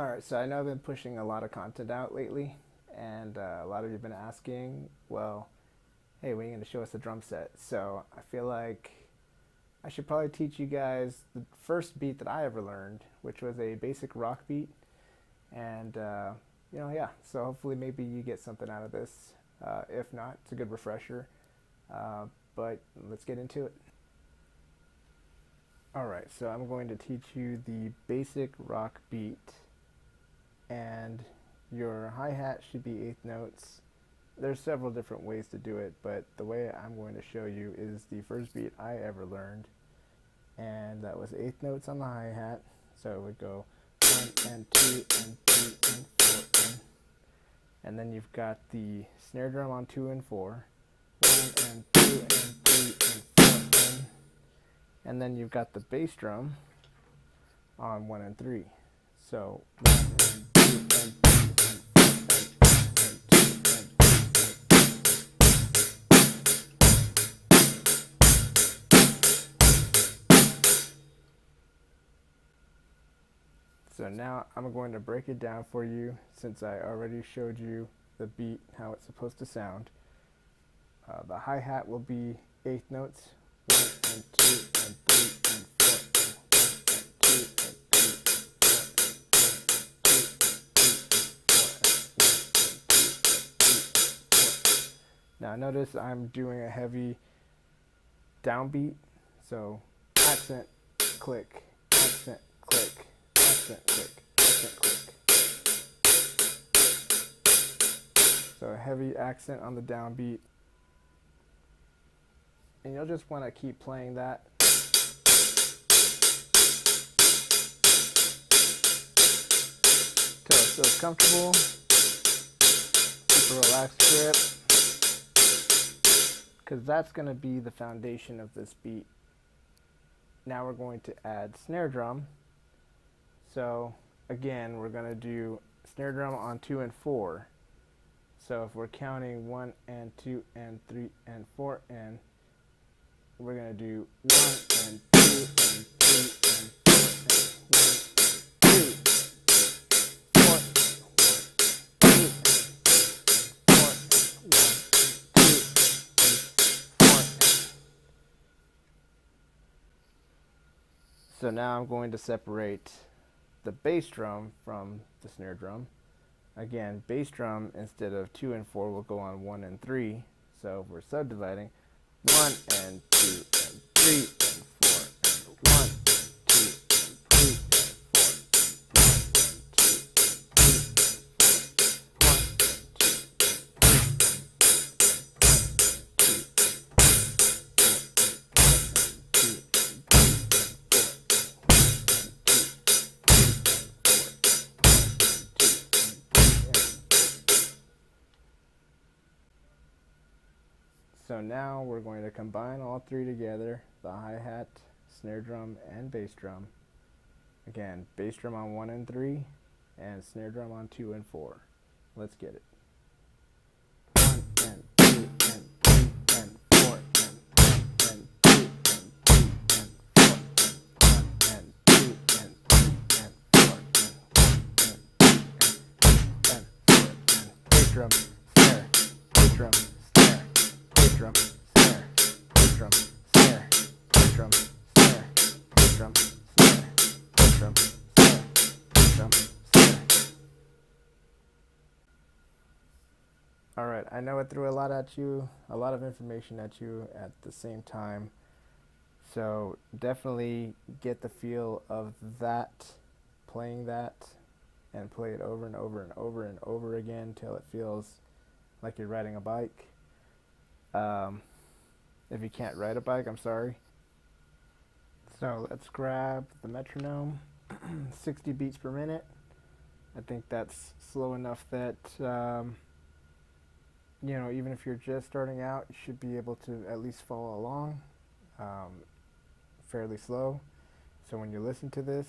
Alright, so I know I've been pushing a lot of content out lately, and a lot of you have been asking, well, hey, when are you going to show us the drum set? So I feel like I should probably teach you guys the first beat that I ever learned, which was a basic rock beat. And, yeah, so hopefully maybe you get something out of this. If not, it's a good refresher. But let's get into it. Alright, so I'm going to teach you the basic rock beat. And your hi-hat should be eighth notes. There's several different ways to do it, but the way I'm going to show you is the first beat I ever learned, and that was eighth notes on the hi-hat. So it would go 1 and 2 and 3 and 4 and then you've got the snare drum on 2 and 4, 1 and 2 and 3 and 4 and then you've got the bass drum on 1 and 3. So 1 and 2 and 3 and 4 and 2 and 3. So now I'm going to break it down for you, since I already showed you the beat, how it's supposed to sound. The hi-hat will be eighth notes, 1 and 2 and 3 and 4 and 1 and 2 and 3 Now notice I'm doing a heavy downbeat, so accent, click, accent, click, accent, click, accent, click. So a heavy accent on the downbeat, and you'll just want to keep playing that. Till it feels comfortable. Keep a relaxed grip, because that's going to be the foundation of this beat. Now we're going to add snare drum. So again, we're going to do snare drum on 2 and 4. So if we're counting 1 and 2 and 3 and 4 and we're going to do 1 and 2 and 3 and 4 and 1 and 2 4 1 2 4 1 2 4. So now I'm going to separate the bass drum from the snare drum. Again, bass drum instead of 2 and 4 will go on 1 and 3. So we're subdividing 1 and 2 and 3 and 4 and 1 and 2 and 3 and 4 So now we're going to combine all three together, the hi-hat, snare drum, and bass drum. Again, bass drum on 1 and 3, and snare drum on 2 and 4. Let's get it. 1 and 2 and 3 and 4 and 1 and 2 and 3 and 4 and 1 and 2 and 3 and 4 and 1 and 2 and 4 and bass drum, snare, bass drum, snare, bass drum, snare, bass drum, snare, bass drum, snare, bass drum, snare, bass drum, snare, bass drum, snare. Alright, I know I threw a lot at you, a lot of information at you at the same time. So definitely get the feel of that, playing that, and play it over and over and over and over again till it feels like you're riding a bike. If you can't ride a bike, I'm sorry. So let's grab the metronome, 60 beats per minute. I think that's slow enough that, even if you're just starting out, you should be able to at least follow along, fairly slow. So when you listen to this,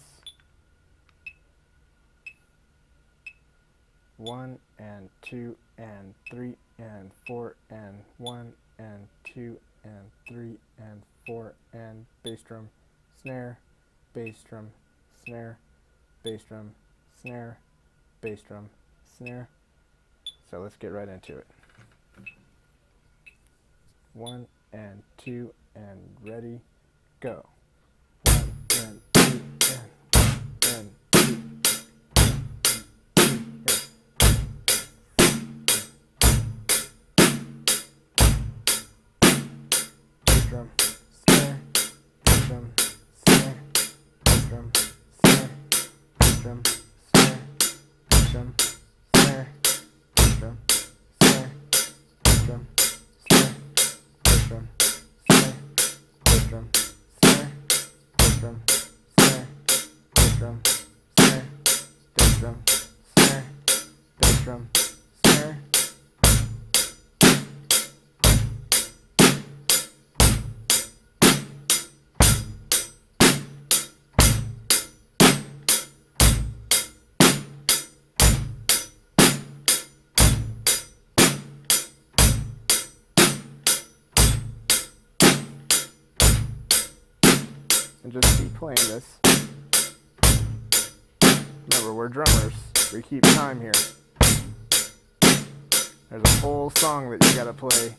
1 and 2 and 3 and 4 and 1 and 2 and 3 and 4 and bass drum, snare, bass drum, snare, bass drum, snare, bass drum, snare. So let's get right into it. 1 and 2 and ready, go. 1 and 2 and 2. Bass drum, snare, bass drum, snare, bass drum, snare, bass drum, snare, bass drum, snare, bass drum, snare, bass drum, snare, bass drum, snare, bass drum, snare, bass drum, snare, bass drum, snare, bass drum, snare, bass drum, snare. And just keep playing this. Remember, we're drummers. We keep time here. There's a whole song that you gotta play.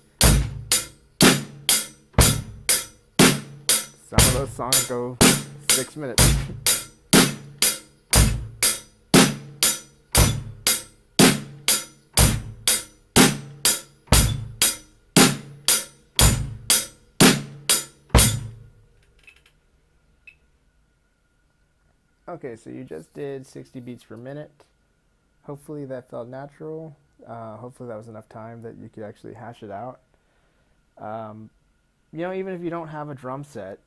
Some of those songs go 6 minutes. Okay, so you just did 60 beats per minute. Hopefully that felt natural. Hopefully that was enough time that you could actually hash it out. Even if you don't have a drum set,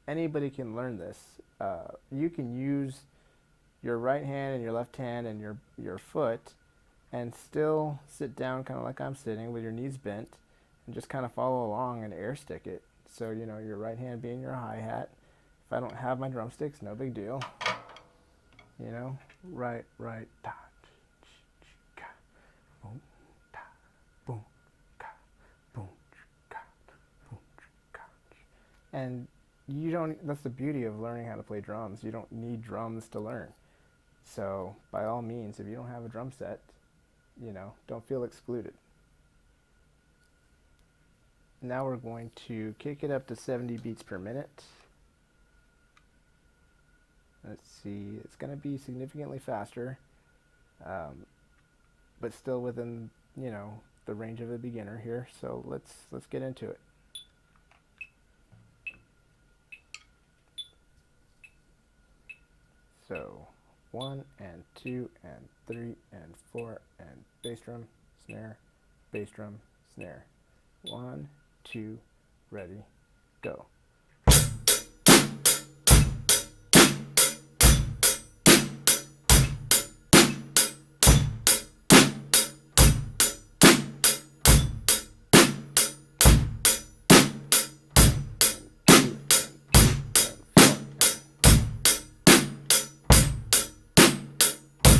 anybody can learn this. You can use your right hand and your left hand and your foot and still sit down kind of like I'm sitting with your knees bent and just kind of follow along and air stick it. So, your right hand being your hi-hat. If I don't have my drumsticks, no big deal. Right, ta, ka, boom, ta, boom, ka, boom, ka, boom, ka. And that's the beauty of learning how to play drums. You don't need drums to learn. So, by all means, if you don't have a drum set, don't feel excluded. Now we're going to kick it up to 70 beats per minute. Let's see, it's going to be significantly faster, but still within, the range of a beginner here. So let's get into it. So 1 and 2 and 3 and 4 and bass drum, snare, bass drum, snare. 1, 2, ready, go.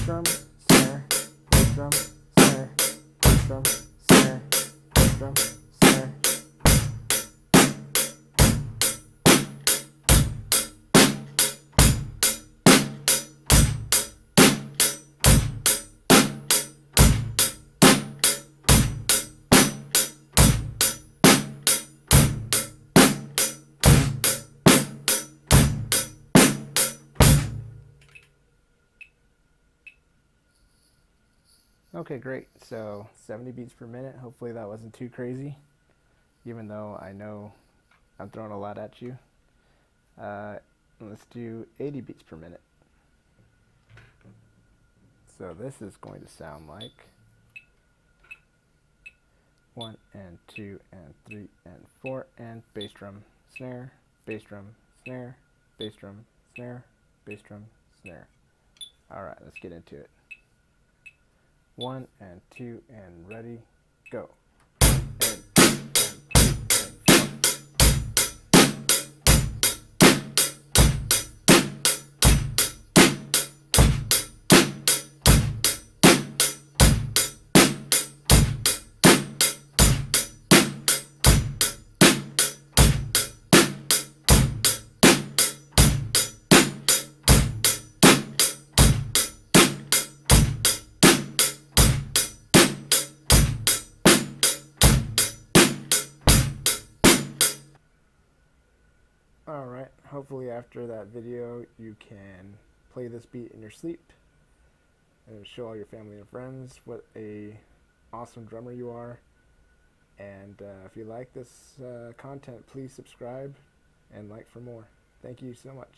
Drum, snare, bass drum, snare, bass drum, snare, bass drum, snare. Okay, great. So 70 beats per minute. Hopefully that wasn't too crazy, even though I know I'm throwing a lot at you. Let's do 80 beats per minute. So this is going to sound like 1 and 2 and 3 and 4 and bass drum, snare, bass drum, snare, bass drum, snare, bass drum, snare. Alright, let's get into it. 1 and 2 and ready, go. And 2 and 3 and 4. Alright, hopefully after that video you can play this beat in your sleep and show all your family and friends what a awesome drummer you are. And if you like this content, please subscribe and like for more. Thank you so much.